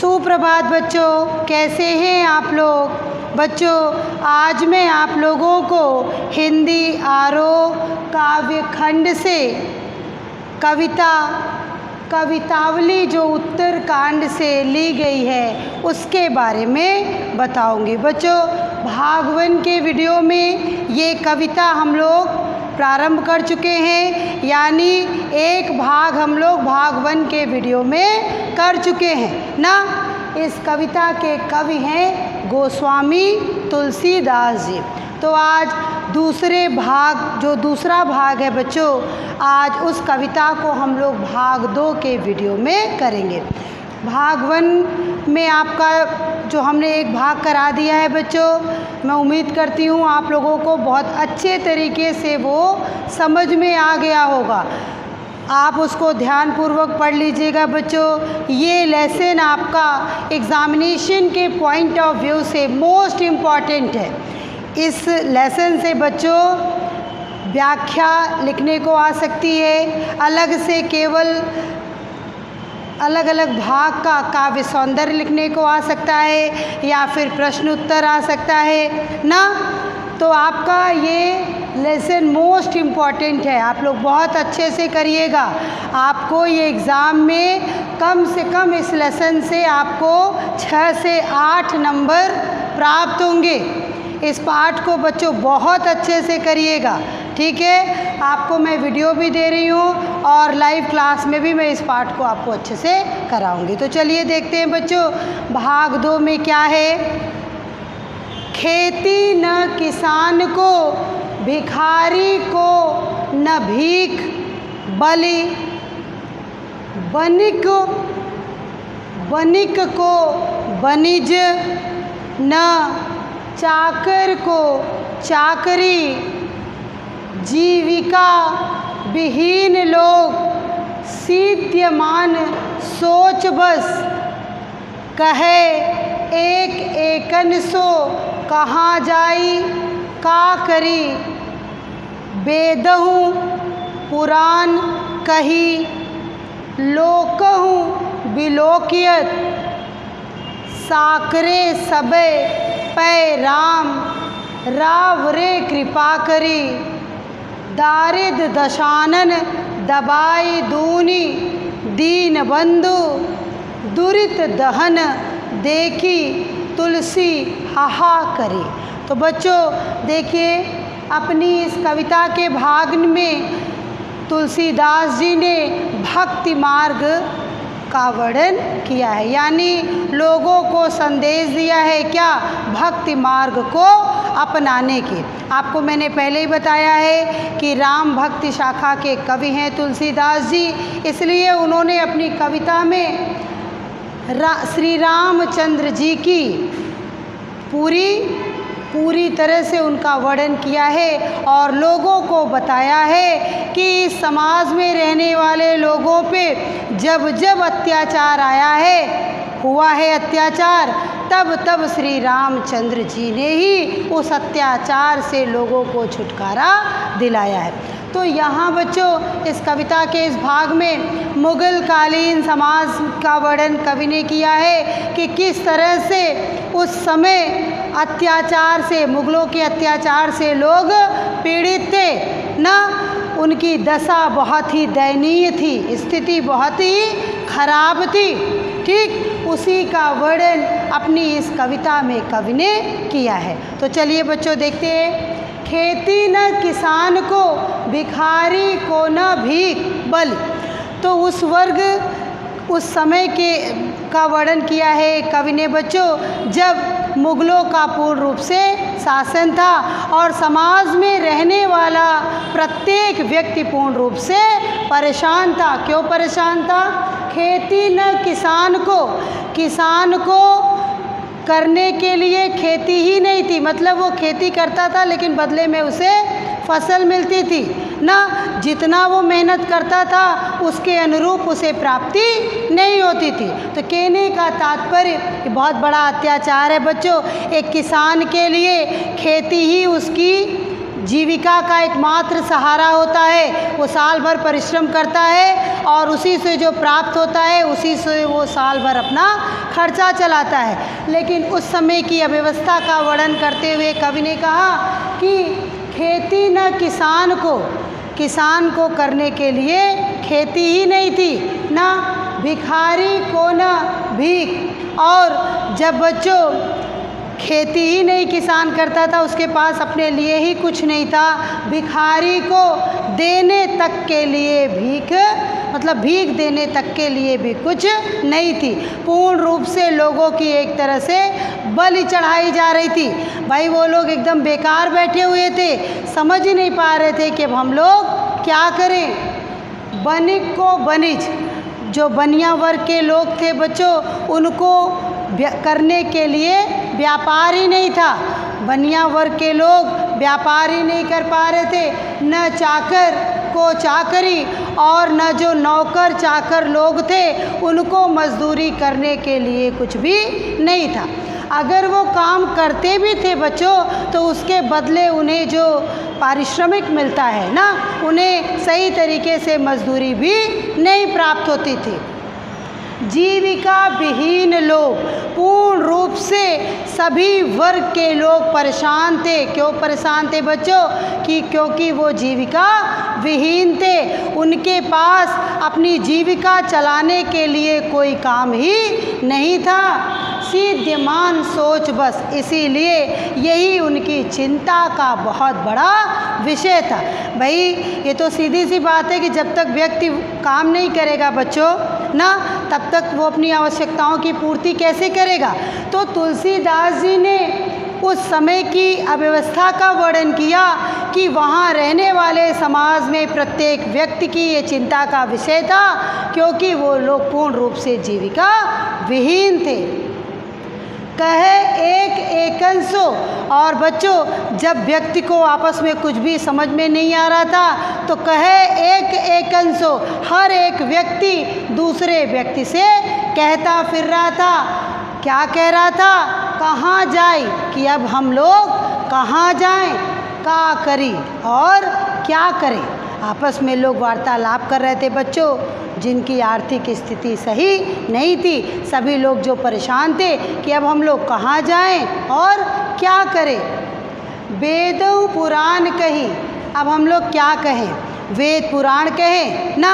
सुप्रभात बच्चों, कैसे हैं आप लोग। बच्चों, आज मैं आप लोगों को हिंदी आरोह काव्य खंड से कवितावली जो उत्तरकांड से ली गई है उसके बारे में बताऊंगी। बच्चों, भाग 1 के वीडियो में ये कविता हम लोग प्रारंभ कर चुके हैं, यानी एक भाग हम लोग भाग 1 के वीडियो में कर चुके हैं ना। इस कविता के कवि हैं गोस्वामी तुलसीदास जी। तो आज दूसरा भाग है बच्चों, आज उस कविता को हम लोग भाग 2 के वीडियो में करेंगे। भाग 1 में आपका जो हमने एक भाग करा दिया है बच्चों, मैं उम्मीद करती हूँ आप लोगों को बहुत अच्छे तरीके से वो समझ में आ गया होगा। आप उसको ध्यानपूर्वक पढ़ लीजिएगा बच्चों। ये लेसन आपका एग्ज़ामिनेशन के पॉइंट ऑफ व्यू से मोस्ट इम्पॉर्टेंट है। इस लेसन से बच्चों व्याख्या लिखने को आ सकती है, अलग से केवल अलग अलग भाग का काव्य सौंदर्य लिखने को आ सकता है, या फिर प्रश्न उत्तर आ सकता है ना। तो आपका ये लेसन मोस्ट इम्पॉर्टेंट है, आप लोग बहुत अच्छे से करिएगा। आपको ये एग्ज़ाम में कम से कम इस लेसन से आपको 6 से 8 नंबर प्राप्त होंगे। इस पाठ को बच्चों बहुत अच्छे से करिएगा, ठीक है। आपको मैं वीडियो भी दे रही हूँ और लाइव क्लास में भी मैं इस पाठ को आपको अच्छे से कराऊंगी। तो चलिए देखते हैं बच्चों भाग 2 में क्या है। खेती न किसान को, भिखारी को न भीख, बलि बनिक को बनिज, न चाकर को चाकरी, जीविका विहीन लोग सीत्यमान सोच बस, कहे एक एकन सो कहाँ जाई का करी, बेदहूँ पुराण कही, लोकहूँ बिलोकियत, साकरे सबे पै राम, रावरे कृपा करी, दारिद दशानन दबाई दूनी, दीन बंधु दुरित दहन देखी, तुलसी हाहा करी। तो बच्चों देखिए, अपनी इस कविता के भाग में तुलसीदास जी ने भक्ति मार्ग का वर्णन किया है, यानी लोगों को संदेश दिया है क्या, भक्ति मार्ग को अपनाने की। आपको मैंने पहले ही बताया है कि राम भक्ति शाखा के कवि हैं तुलसीदास जी, इसलिए उन्होंने अपनी कविता में श्री रामचंद्र जी की पूरी तरह से उनका वर्णन किया है और लोगों को बताया है कि इस समाज में रहने वाले लोगों पे जब जब अत्याचार आया है, हुआ है अत्याचार, तब तब श्री रामचंद्र जी ने ही उस अत्याचार से लोगों को छुटकारा दिलाया है। तो यहाँ बच्चों इस कविता के इस भाग में मुग़ल कालीन समाज का वर्णन कवि ने किया है कि किस तरह से उस समय अत्याचार से, मुग़लों के अत्याचार से लोग पीड़ित थे ना। उनकी दशा बहुत ही दयनीय थी, स्थिति बहुत ही खराब थी, ठीक उसी का वर्णन अपनी इस कविता में कवि ने किया है। तो चलिए बच्चों देखते हैं। खेती न किसान को, भिखारी को न भीख, बलि। तो उस वर्ग, उस समय का वर्णन किया है कवि ने बच्चों, जब मुग़लों का पूर्ण रूप से शासन था और समाज में रहने वाला प्रत्येक व्यक्ति पूर्ण रूप से परेशान था। क्यों परेशान था? खेती न किसान को करने के लिए खेती ही नहीं थी, मतलब वो खेती करता था लेकिन बदले में उसे फसल मिलती थी ना। जितना वो मेहनत करता था उसके अनुरूप उसे प्राप्ति नहीं होती थी। तो कहने का तात्पर्य बहुत बड़ा अत्याचार है बच्चों। एक किसान के लिए खेती ही उसकी जीविका का एकमात्र सहारा होता है। वो साल भर परिश्रम करता है और उसी से जो प्राप्त होता है उसी से वो साल भर अपना खर्चा चलाता है। लेकिन उस समय की अव्यवस्था का वर्णन करते हुए कवि ने कहा कि खेती न किसान को करने के लिए खेती ही नहीं थी, ना भिखारी को न भीख। और जब बच्चों खेती ही नहीं किसान करता था, उसके पास अपने लिए ही कुछ नहीं था, भिखारी को देने तक के लिए भीख देने तक के लिए भी कुछ नहीं थी। पूर्ण रूप से लोगों की एक तरह से बलि चढ़ाई जा रही थी। भाई वो लोग एकदम बेकार बैठे हुए थे, समझ ही नहीं पा रहे थे कि अब हम लोग क्या करें। बनिक को बनिज, जो बनिया वर्ग के लोग थे बच्चों, उनको करने के लिए व्यापार ही नहीं था। बनिया वर्ग के लोग व्यापार ही नहीं कर पा रहे थे, न चाकर को चाकरी और न जो नौकर चाकर लोग थे उनको मजदूरी करने के लिए कुछ भी नहीं था। अगर वो काम करते भी थे बच्चों तो उसके बदले उन्हें जो पारिश्रमिक मिलता है ना, उन्हें सही तरीके से मजदूरी भी नहीं प्राप्त होती थी। जीविका विहीन लोग, पूर्ण रूप से सभी वर्ग के लोग परेशान थे। क्यों परेशान थे बच्चों? क्योंकि वो जीविका विहीन थे, उनके पास अपनी जीविका चलाने के लिए कोई काम ही नहीं था। सीध्यमान सोच बस, इसीलिए यही उनकी चिंता का बहुत बड़ा विषय था। भाई ये तो सीधी सी बात है कि जब तक व्यक्ति काम नहीं करेगा बच्चों ना, तब तक वो अपनी आवश्यकताओं की पूर्ति कैसे करेगा। तो तुलसीदास जी ने उस समय की अव्यवस्था का वर्णन किया कि वहाँ रहने वाले समाज में प्रत्येक व्यक्ति की ये चिंता का विषय था, क्योंकि वो लोग पूर्ण रूप से जीविका विहीन थे। कहे एक एकंसो, और बच्चों जब व्यक्ति को आपस में कुछ भी समझ में नहीं आ रहा था तो कहे एक एकंसो, हर एक व्यक्ति दूसरे व्यक्ति से कहता फिर रहा था। क्या कह रहा था? कहाँ जाए, कि अब हम लोग कहाँ जाएं, क्या करी और क्या करें। आपस में लोग वार्तालाप कर रहे थे बच्चों, जिनकी आर्थिक स्थिति सही नहीं थी। सभी लोग जो परेशान थे कि अब हम लोग कहाँ जाएं और क्या करें। वेदों पुराण कही, अब हम लोग क्या कहें, वेद पुराण कहें ना,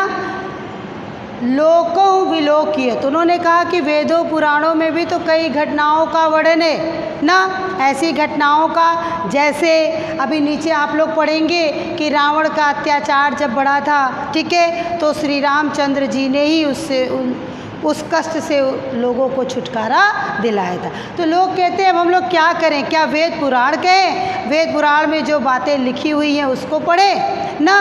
लोकों विलोकिय। तो उन्होंने कहा कि वेदों पुराणों में भी तो कई घटनाओं का वर्णन है ना, ऐसी घटनाओं का, जैसे अभी नीचे आप लोग पढ़ेंगे कि रावण का अत्याचार जब बढ़ा था, ठीक है, तो श्री रामचंद्र जी ने ही उस कष्ट से लोगों को छुटकारा दिलाया था। तो लोग कहते हैं अब हम लोग क्या करें, क्या वेद पुराण कहें, वेद पुराण में जो बातें लिखी हुई हैं उसको पढ़ें ना।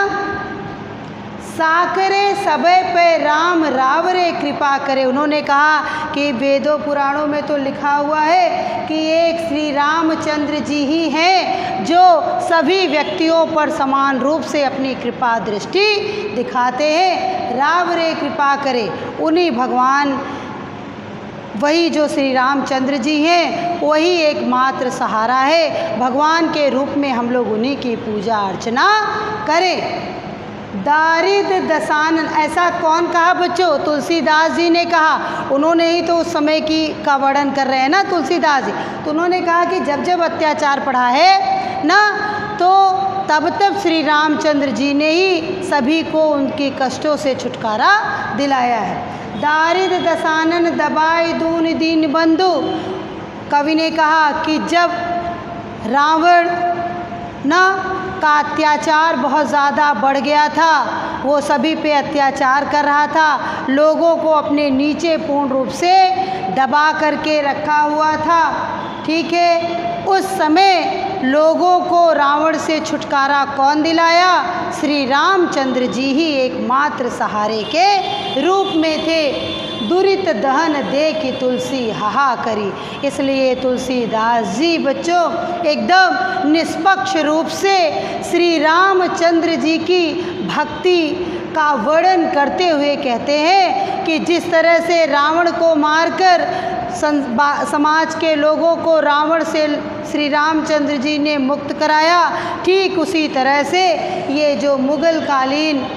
साकरे सबे पे राम रावरे कृपा करे। उन्होंने कहा कि वेदों पुराणों में तो लिखा हुआ है कि एक श्री रामचंद्र जी ही हैं जो सभी व्यक्तियों पर समान रूप से अपनी कृपा दृष्टि दिखाते हैं। रावरे कृपा करे, उन्हीं भगवान, वही जो श्री रामचंद्र जी हैं वही एकमात्र सहारा है। भगवान के रूप में हम लोग उन्हीं की पूजा अर्चना करें। दारिद्र दशानन, ऐसा कौन कहा बच्चों? तुलसीदास जी ने कहा। उन्होंने ही तो उस समय की का वर्णन कर रहे हैं ना तुलसीदास जी। तो उन्होंने कहा कि जब जब अत्याचार पड़ा है ना, तो तब तब श्री रामचंद्र जी ने ही सभी को उनके कष्टों से छुटकारा दिलाया है। दारिद्र दशानन दबाए दून दीन बंधु। कवि ने कहा कि जब रावण ना का अत्याचार बहुत ज़्यादा बढ़ गया था, वो सभी पे अत्याचार कर रहा था, लोगों को अपने नीचे पूर्ण रूप से दबा करके रखा हुआ था, ठीक है। उस समय लोगों को रावण से छुटकारा कौन दिलाया? श्री रामचंद्र जी ही एकमात्र सहारे के रूप में थे। दुरित दहन देखी तुलसी हाहा करी। इसलिए तुलसीदास जी बच्चों एकदम निष्पक्ष रूप से श्री रामचंद्र जी की भक्ति का वर्णन करते हुए कहते हैं कि जिस तरह से रावण को मारकर समाज के लोगों को रावण से श्री रामचंद्र जी ने मुक्त कराया, ठीक उसी तरह से ये जो मुग़ल कालीन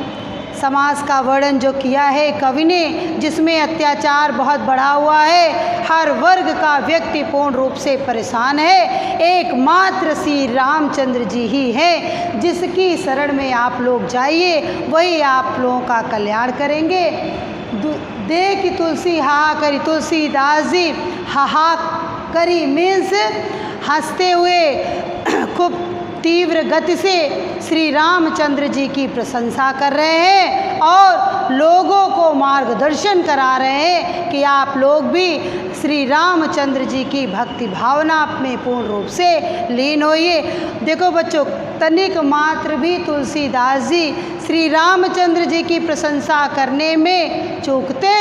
समाज का वर्णन जो किया है कवि ने, जिसमें अत्याचार बहुत बढ़ा हुआ है, हर वर्ग का व्यक्ति पूर्ण रूप से परेशान है, एकमात्र श्री रामचंद्र जी ही है जिसकी शरण में आप लोग जाइए, वही आप लोगों का कल्याण करेंगे। देखी तुलसी हाहा करी, तुलसीदास जी हाहा करी मीन्स हंसते हुए खूब तीव्र गति से श्री रामचंद्र जी की प्रशंसा कर रहे हैं और लोगों को मार्गदर्शन करा रहे हैं कि आप लोग भी श्री रामचंद्र जी की भक्ति भावना में पूर्ण रूप से लीन होइए। देखो बच्चों, तनिक मात्र भी तुलसीदास जी श्री रामचंद्र जी की प्रशंसा करने में चूकते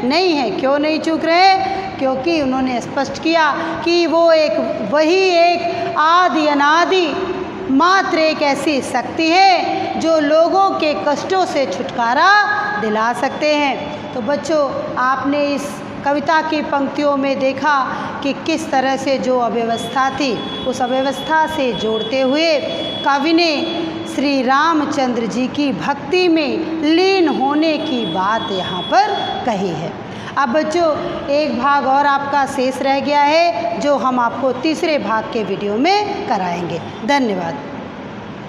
नहीं हैं। क्यों नहीं चूक रहे? क्योंकि उन्होंने स्पष्ट किया कि वो वही एक आदि अनादि मात्र एक ऐसी शक्ति है जो लोगों के कष्टों से छुटकारा दिला सकते हैं। तो बच्चों, आपने इस कविता की पंक्तियों में देखा कि किस तरह से जो अव्यवस्था थी उस अव्यवस्था से जोड़ते हुए कवि ने श्री रामचंद्र जी की भक्ति में लीन होने की बात यहाँ पर कही है। अब बच्चों, एक भाग और आपका शेष रह गया है जो हम आपको तीसरे भाग के वीडियो में कराएंगे। धन्यवाद।